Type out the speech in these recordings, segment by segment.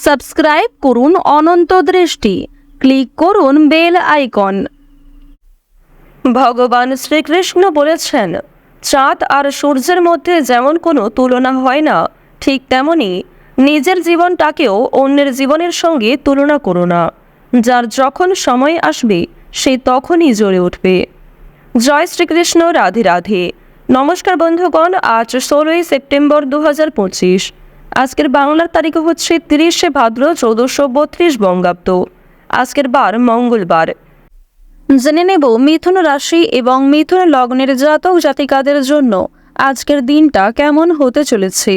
Subscribe করুন অনন্ত দৃষ্টি, click করুন বেল আইকন। ভগবান শ্রীকৃষ্ণ বলেছেন, চাঁদ আর সূর্যের মধ্যে যেমন কোনো তুলনা হয় না, ঠিক তেমনি নিজের জীবনটাকেও অন্যের জীবনের সঙ্গে তুলনা করো না। যার যখন সময় আসবে সে তখনই জ্বলে উঠবে। জয় শ্রীকৃষ্ণ, রাধে রাধে। নমস্কার বন্ধুগণ, আজ 16ই সেপ্টেম্বর 2025। আজকের বাংলার তারিখ হচ্ছে 30শে ভাদ্র 1432 বঙ্গাব্দ। আজকের বার মঙ্গলবার। জেনে নেব মিথুন রাশি এবং মিথুন লগ্নের জাতক জাতিকাদের জন্য আজকের দিনটা কেমন হতে চলেছে,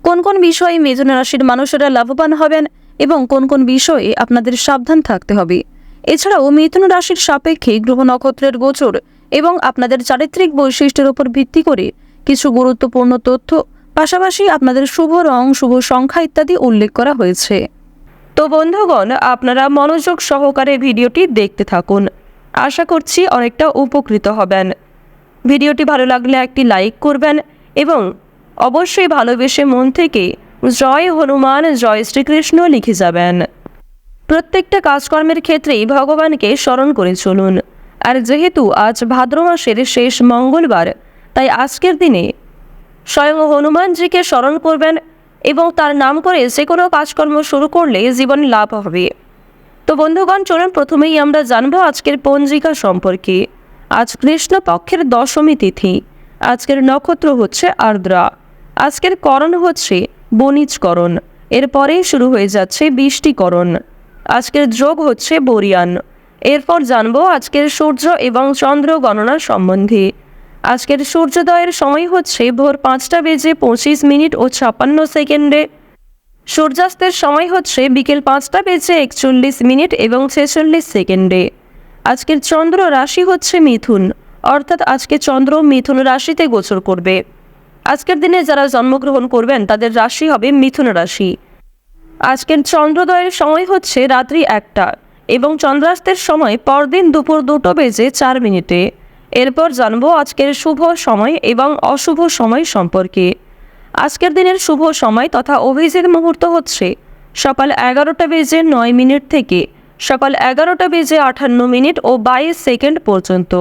কোন কোন বিষয়ে মিথুন রাশির মানুষেরা লাভবান হবেন এবং কোন কোন বিষয়ে আপনাদের সাবধান থাকতে হবে। এছাড়াও মিথুন রাশির সাপেক্ষে গ্রহ নক্ষত্রের গোচর এবং আপনাদের চারিত্রিক বৈশিষ্ট্যের উপর ভিত্তি করে কিছু গুরুত্বপূর্ণ তথ্য, পাশাপাশি আপনাদের শুভ রং, শুভ সংখ্যা ইত্যাদি উল্লেখ করা হয়েছে। তো বন্ধুগণ, আপনারা মনোযোগ সহকারে ভিডিওটি দেখতে থাকুন। আশা করছি অনেকটা উপকৃত হবেন। ভিডিওটি ভালো লাগলে একটি লাইক করবেন এবং অবশ্যই ভালোবেসে মন থেকে জয় হনুমান, জয় শ্রীকৃষ্ণ লিখে যাবেন। প্রত্যেকটা কাজকর্মের ক্ষেত্রেই ভগবানকে স্মরণ করে চলুন। আর যেহেতু আজ ভাদ্র মাসের শেষ মঙ্গলবার, তাই আজকের দিনে স্বয়ং হনুমানজিকে স্মরণ করবেন এবং তার নাম করে যে কোনো কাজকর্ম শুরু করলে জীবনে লাভ হবে। তো বন্ধুগণ, চলুন প্রথমেই আমরা জানবো আজকের পঞ্জিকা সম্পর্কে। আজ কৃষ্ণপক্ষের দশমী তিথি। আজকের নক্ষত্র হচ্ছে আর্দ্রা। আজকের করণ হচ্ছে বণিজকরণ। এরপরেই শুরু হয়ে যাচ্ছে বৃষ্টিকরণ। আজকের যোগ হচ্ছে বরিয়ান। এরপর জানবো আজকের সূর্য এবং চন্দ্র গণনা সম্বন্ধে। আজকের সূর্যোদয়ের সময় হচ্ছে ভোর 5:25 ও 56 সূর্যাস্তের সময় হচ্ছে বিকেল 5:41 এবং 46 সেকেন্ডে। আজকের চন্দ্র রাশি হচ্ছে মিথুন, অর্থাৎ আজকে চন্দ্র মিথুন রাশিতে গোচর করবে। আজকের দিনে যারা জন্মগ্রহণ করবেন তাদের রাশি হবে মিথুন রাশি। আজকের চন্দ্রোদয়ের সময় হচ্ছে রাত্রি 1টা এবং চন্দ্রাস্তের সময় পরদিন দুপুর 2:04। এরপর জানবো আজকের শুভ সময় এবং অশুভ সময় সম্পর্কে। আজকের দিনের শুভ সময় তথা অভিজিৎ মুহূর্ত হচ্ছে সকাল 11:09 থেকে সকাল 11:58 ও 22 সেকেন্ড পর্যন্ত।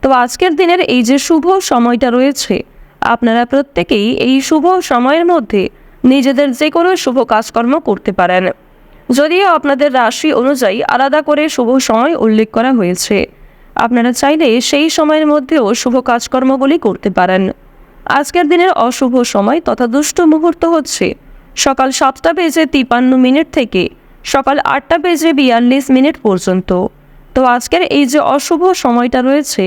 তো আজকের দিনের এই যে শুভ সময়টা রয়েছে, আপনারা প্রত্যেকেই এই শুভ সময়ের মধ্যে নিজেদের যে কোনো শুভ কাজকর্ম করতে পারেন। যদিও আপনাদের রাশি অনুযায়ী আলাদা করে শুভ সময় উল্লেখ করা হয়েছে, আপনারা চাইলে সেই সময়ের মধ্যেও শুভ কাজকর্মগুলি করতে পারেন। আজকের দিনের অশুভ সময় তথা দুষ্ট মুহূর্ত হচ্ছে সকাল 7:53 থেকে সকাল 8:42 পর্যন্ত। তো আজকের এই যে অশুভ সময়টা রয়েছে,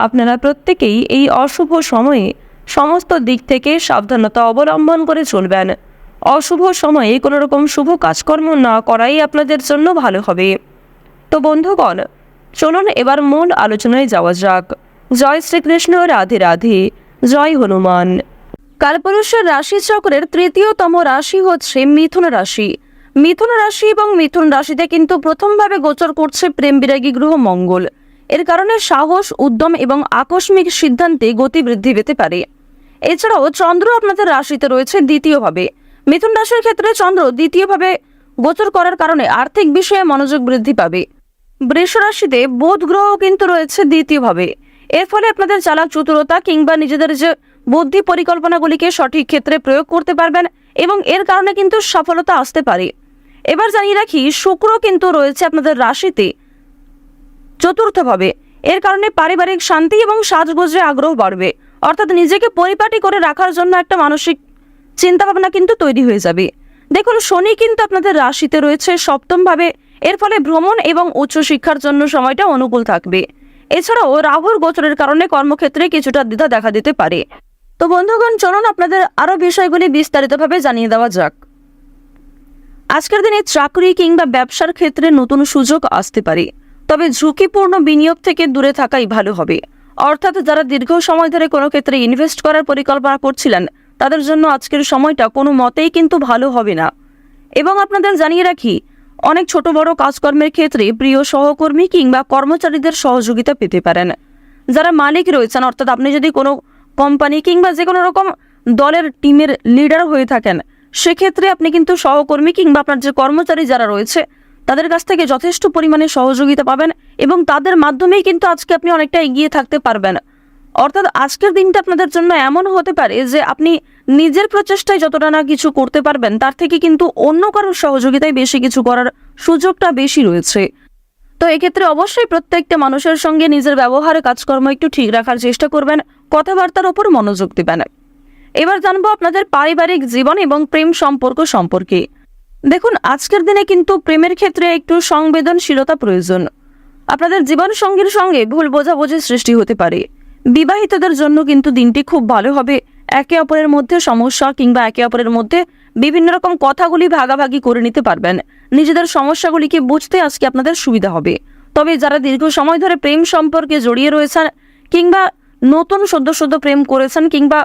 আপনারা প্রত্যেকেই এই অশুভ সময়ে সমস্ত দিক থেকে সাবধানতা অবলম্বন করে চলবেন। অশুভ সময়ে কোনো রকম শুভ কাজকর্ম না করাই আপনাদের জন্য ভালো হবে। তো বন্ধুগণ, চলুন এবার মূল আলোচনায় যাওয়া যাক। জয় শ্রীকৃষ্ণ, রাধে রাধে। জয় হনুমান। কালপুরুষের রাশিচক্রের তৃতীয়তম রাশি হচ্ছে মিথুন রাশি। মিথুন রাশি এবং মিথুন রাশিতে কিন্তু প্রথমভাবে গোচর করছে প্রেম বিরাগী গ্রহ মঙ্গল। এর কারণে সাহস, উদ্যম এবং আকস্মিক সিদ্ধান্তে গতি বৃদ্ধি পেতে পারে। এছাড়াও চন্দ্র আপনাদের রাশিতে রয়েছে দ্বিতীয়ভাবে। মিথুন রাশির ক্ষেত্রে চন্দ্র দ্বিতীয়ভাবে গোচর করার কারণে আর্থিক বিষয়ে মনোযোগ বৃদ্ধি পাবে। বৃষ রাশিতে বুধ গ্রহ কিন্তু রয়েছে দ্বিতীয়ভাবে। এর ফলে আপনাদের চালাক চতুরতা কিংবা নিজেদের যে বুদ্ধি পরিকল্পনাগুলিকে সঠিক ক্ষেত্রে প্রয়োগ করতে পারবেন এবং এর কারণে কিন্তু সফলতা আসতে পারে। এবার জানিয়ে রাখি, শুক্র কিন্তু রয়েছে আপনাদের রাশিতে চতুর্থভাবে। এর কারণে পারিবারিক শান্তি এবং সাজগোজে আগ্রহ বাড়বে, অর্থাৎ নিজেকে পরিপাটি করে রাখার জন্য একটা মানসিক চিন্তাভাবনা কিন্তু তৈরি হয়ে যাবে। দেখুন, শনি কিন্তু আপনাদের রাশিতে রয়েছে সপ্তমভাবে। এর ফলে ভ্রমণ এবং উচ্চশিক্ষার জন্য সময়টা অনুকূল থাকবে। এছাড়াও রাহুর গোচরের কারণে কর্মক্ষেত্রে কিছুটা দ্বিধা দেখা দিতে পারে। তো বন্ধুগণ, চলুন আপনাদের আরো বিষয়গুলি বিস্তারিতভাবে জানিয়ে দেওয়া যাক। আজকের দিনে চাকরি কিংবা ব্যবসার ক্ষেত্রে নতুন সুযোগ আসতে পারে, তবে ঝুঁকিপূর্ণ বিনিয়োগ থেকে দূরে থাকাই ভালো হবে। অর্থাৎ যারা দীর্ঘ সময় ধরে কোনো ক্ষেত্রে ইনভেস্ট করার পরিকল্পনা করছিলেন, তাদের জন্য আজকের সময়টা কোনো মতেই কিন্তু ভালো হবে না। এবং আপনাদের জানিয়ে রাখি, অনেক ছোট বড় কাজকর্মের ক্ষেত্রে প্রিয় সহকর্মী কিংবা কর্মচারীদের সহযোগিতা পেতে পারেন। যারা মালিক রয়েছেন, অর্থাৎ আপনি যদি কোনো কোম্পানি কিংবা যে কোনো রকম দলের টিমের লিডার হয়ে থাকেন, সেক্ষেত্রে আপনি কিন্তু সহকর্মী কিংবা আপনার যে কর্মচারী যারা রয়েছে তাদের কাছ থেকে যথেষ্ট পরিমাণে সহযোগিতা পাবেন এবং তাদের মাধ্যমেই কিন্তু আজকে আপনি অনেকটা এগিয়ে থাকতে পারবেন। অর্থাৎ আজকের দিনটা আপনাদের জন্য এমন হতে পারে যে আপনি নিজের প্রচেষ্টায় যতটা না কিছু করতে পারবেন তার থেকে কিন্তু অন্য কারোর সহযোগিতায় বেশি কিছু করার সুযোগটা বেশি রয়েছে। তো এক্ষেত্রে অবশ্যই প্রত্যেকটা মানুষের সঙ্গে নিজের ব্যবহার কাজকর্ম একটু ঠিক রাখার চেষ্টা করবেন, কথাবার্তার ওপর মনোযোগ দিবেন। এবার জানবো আপনাদের পারিবারিক জীবন এবং প্রেম সম্পর্ক সম্পর্কে। দেখুন, আজকের দিনে কিন্তু প্রেমের ক্ষেত্রে একটু সংবেদনশীলতা প্রয়োজন। আপনাদের জীবন সঙ্গীর সঙ্গে ভুল বোঝাবুঝির সৃষ্টি হতে পারে। বিবাহিতদের জন্য কিন্তু দিনটি খুব ভালো হবে। একে অপরের মধ্যে সমস্যা কিংবা একে অপরের মধ্যে বিভিন্ন রকম কথাগুলি ভাগাভাগি করে নিতে পারবেন। নিজেদের সমস্যাগুলিকে বুঝতে আজকে আপনাদের সুবিধা হবে। তবে যারা দীর্ঘ সময় ধরে প্রেম সম্পর্কে জড়িয়ে রয়েছেন কিংবা নতুন সদ্য প্রেম করেছেন কিংবা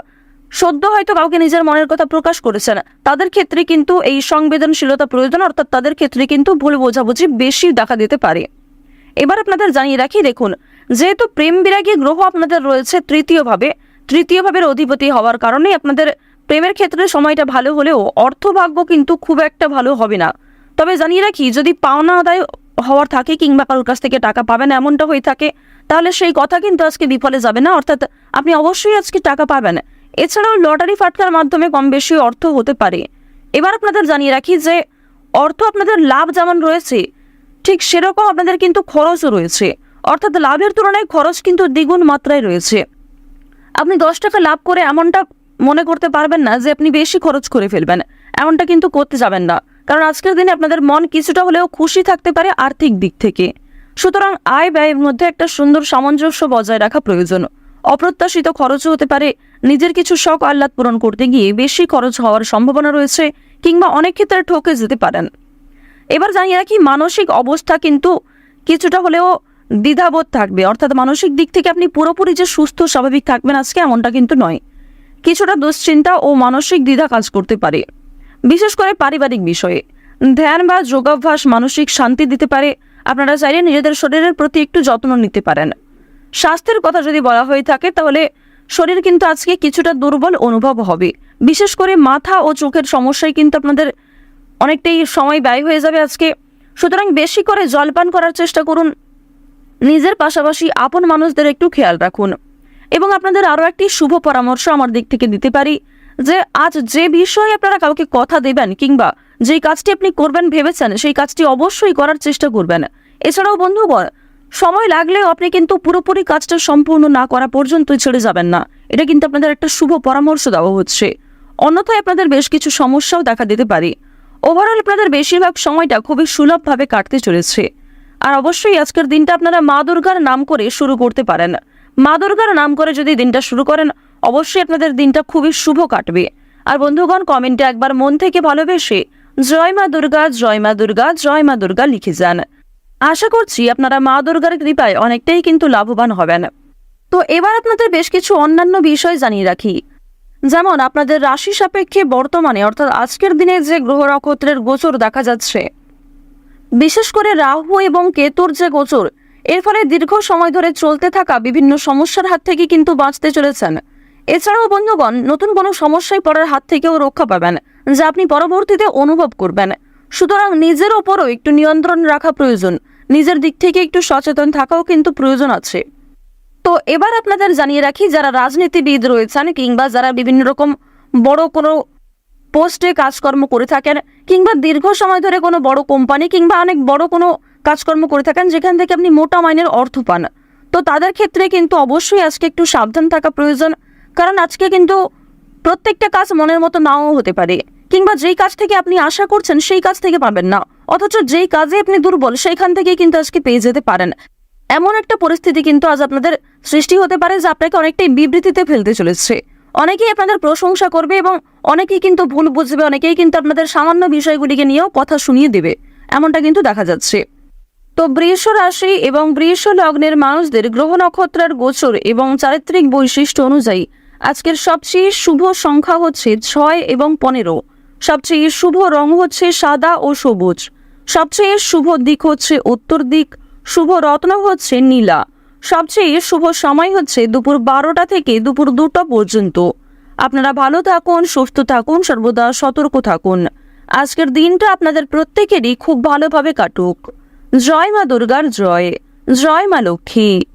সদ্য হয়তো কাউকে নিজের মনের কথা প্রকাশ করেছেন, তাদের ক্ষেত্রে কিন্তু এই সংবেদনশীলতা প্রয়োজন। অর্থাৎ তাদের ক্ষেত্রে কিন্তু ভুল বোঝাবুঝি বেশি দেখা দিতে পারে। এবার আপনাদের জানিয়ে রাখি, দেখুন, যেহেতু প্রেম বিরাগী গ্রহ আপনাদের রয়েছে তৃতীয় ভাবের অধিপতি হওয়ার কারণে আপনাদের প্রেমের ক্ষেত্রে সময়টা ভালো হলেও অর্থভাগ্য কিন্তু খুব একটা ভালো হবে না। তবে জানিয়ে রাখি, যদি পাওনা আদায় হওয়ার থাকে কিংবা কারোর কাছ থেকে টাকা পাবেন এমনটা হয়ে থাকে, তাহলে সেই কথা কিন্তু আজকে বিফলে যাবে না। অর্থাৎ আপনি অবশ্যই আজকে টাকা পাবেন। এছাড়াও লটারি ফাটকার মাধ্যমে কম বেশি অর্থ হতে পারে। এবার আপনাদের জানিয়ে রাখি যে অর্থ আপনাদের লাভ যেমন রয়েছে ঠিক সেরকম আপনাদের কিন্তু খরচও রয়েছে। অর্থাৎ লাভের তুলনায় খরচ কিন্তু দ্বিগুণ মাত্রায় রয়েছে। আপনি 10 টাকা লাভ করে এমনটা মনে করতে পারবেন না যে আপনি বেশি খরচ করে ফেলবেন, এমনটা কিন্তু করতে যাবেন না। কারণ আজকের দিনে আপনাদের মন কিছুটা হলেও খুশি থাকতে পারে আর্থিক দিক থেকে। সুতরাং আয় ব্যয়ের মধ্যে একটা সুন্দর সামঞ্জস্য বজায় রাখা প্রয়োজন। অপ্রত্যাশিত খরচও হতে পারে। নিজের কিছু শখ আহ্লাদ পূরণ করতে গিয়ে বেশি খরচ হওয়ার সম্ভাবনা রয়েছে কিংবা অনেক ক্ষেত্রে ঠকে যেতে পারেন। এবার জানিয়ে রাখি, মানসিক অবস্থা কিন্তু কিছুটা হলেও দ্বিধাবোধ থাকবে। অর্থাৎ মানসিক দিক থেকে আপনি পুরোপুরি যে সুস্থ স্বাভাবিক থাকবেন আজকে এমনটা কিন্তু নয়। কিছুটা দুশ্চিন্তা ও মানসিক দ্বিধা কাজ করতে পারে। বিশেষ করে পারিবারিক বিষয়ে ধ্যান বা যোগাভ্যাস মানসিক শান্তি দিতে পারে। আপনারা চাইলে নিজেদের শরীরের প্রতি একটু যত্ন নিতে পারেন। স্বাস্থ্যের কথা যদি বলা হয়ে থাকে তাহলে শরীর কিন্তু আজকে কিছুটা দুর্বল অনুভব হবে। বিশেষ করে মাথা ও চোখের সমস্যায় কিন্তু আপনাদের অনেকটাই সময় ব্যয় হয়ে যাবে আজকে। সুতরাং বেশি করে জলপান করার চেষ্টা করুন। নিজের পাশাপাশি আপন মানুষদের একটু খেয়াল রাখুন। এবং আপনাদের আরও একটি শুভ পরামর্শ আমার দিক থেকে দিতে পারি যে আজ যে বিষয়ে আপনারা কাউকে কথা দেবেন কিংবা যেই কাজটি আপনি করবেন ভেবেছেন সেই কাজটি অবশ্যই করার চেষ্টা করবেন। এছাড়াও বন্ধুগণ, সময় লাগলেও আপনি কিন্তু পুরোপুরি কাজটা সম্পূর্ণ না করা পর্যন্ত ছেড়ে যাবেন না। এটা কিন্তু আপনাদের একটা শুভ পরামর্শ দেওয়া হচ্ছে। অন্যথায় আপনাদের বেশ কিছু সমস্যাও দেখা দিতে পারে। ওভারঅল আপনাদের বেশিরভাগ সময়টা খুবই সুলভভাবে কাটতে চলেছে। আর অবশ্যই আজকের দিনটা আপনারা মা দুর্গার নাম করে শুরু করতে পারেন। মা দুর্গার নাম করে যদি দিনটা শুরু করেন অবশ্যই আপনাদের দিনটা খুবই শুভ কাটবে। আর বন্ধুগণ, কমেন্টে একবার মন থেকে ভালোবেসে জয় মা দুর্গা, জয় মা দুর্গা, জয় মা দুর্গা লিখে যান। আশা করছি আপনারা মা দুর্গার কৃপায় অনেকটাই কিন্তু লাভবান হবেন। তো এবার আপনাদের বেশ কিছু অন্যান্য বিষয় জানিয়ে রাখি। যেমন আপনাদের রাশি সাপেক্ষে বর্তমানে অর্থাৎ আজকের দিনে যে গ্রহ নক্ষত্রের গোচর দেখা যাচ্ছে, বিশেষ করে রাহু এবং কেতুর যে গোচর, এর ফলে দীর্ঘ সময় ধরে চলতে থাকা বিভিন্ন সমস্যার হাত থেকে কিন্তু বাঁচতে চলেছেন। এছাড়াও বন্ধুগণ, নতুন কোনো সমস্যায় পড়ার হাত থেকেও রক্ষা পাবেন যা আপনি পরবর্তীতে অনুভব করবেন। সুতরাং নিজের ওপরও একটু নিয়ন্ত্রণ রাখা প্রয়োজন। নিজের দিক থেকে একটু সচেতন থাকাও কিন্তু প্রয়োজন আছে। তো এবার আপনাদের জানিয়ে রাখি, যারা রাজনীতিবিদ রয়েছেন কিংবা যারা বিভিন্ন রকম বড় কোনো পোস্টে কাজকর্ম করে থাকেন কিংবা দীর্ঘ সময় ধরে কোনো বড় কোম্পানি কিংবা অনেক বড় কোনো কাজকর্ম করে থাকেন যেখান থেকে আপনি মোটা মাইনের অর্থ পান, তো তাদের ক্ষেত্রে কিন্তু অবশ্যই আজকে একটু সাবধান থাকা প্রয়োজন। কারণ আজকে কিন্তু প্রত্যেকটা কাজ মনের মতো নাও হতে পারে কিংবা যেই কাজ থেকে আপনি আশা করছেন সেই কাজ থেকে পাবেন না, অথচ যেই কাজে আপনি দুর্বল সেইখান থেকে কিন্তু আজকে পেয়ে যেতে পারেন। এমন একটা পরিস্থিতি কিন্তু আজ আপনাদের সৃষ্টি হতে পারে যা আপনাকে অনেকটাই বিবৃতিতে ফেলতে চলেছে। অনেকেই আপনাদের প্রশংসা করবে এবং অনেকেই কিন্তু ভুল বুঝবে, অনেকেই কিন্তু আপনাদের সামান্য বিষয়গুলিকে নিয়েও কথা শুনিয়ে দেবে, এমনটা কিন্তু দেখা যাচ্ছে। তো বৃষ রাশি এবং বৃষ লগ্নের মানুষদের গ্রহ নক্ষত্রের গোচর এবং চারিত্রিক বৈশিষ্ট্য অনুযায়ী আজকের সবচেয়ে শুভ সংখ্যা হচ্ছে 6 এবং 15। সবচেয়ে শুভ রং হচ্ছে সাদা ও সবুজ। সবচেয়ে শুভ দিক হচ্ছে উত্তর দিক। শুভ রত্ন হচ্ছে নীলা। সবচেয়ে শুভ সময় হচ্ছে দুপুর 12টা থেকে দুপুর 2টা পর্যন্ত। আপনারা ভালো থাকুন, সুস্থ থাকুন, সর্বদা সতর্ক থাকুন। আজকের দিনটা আপনাদের প্রত্যেকেরই খুব ভালোভাবে কাটুক। জয় মা দুর্গার জয়, জয় মা লক্ষ্মী।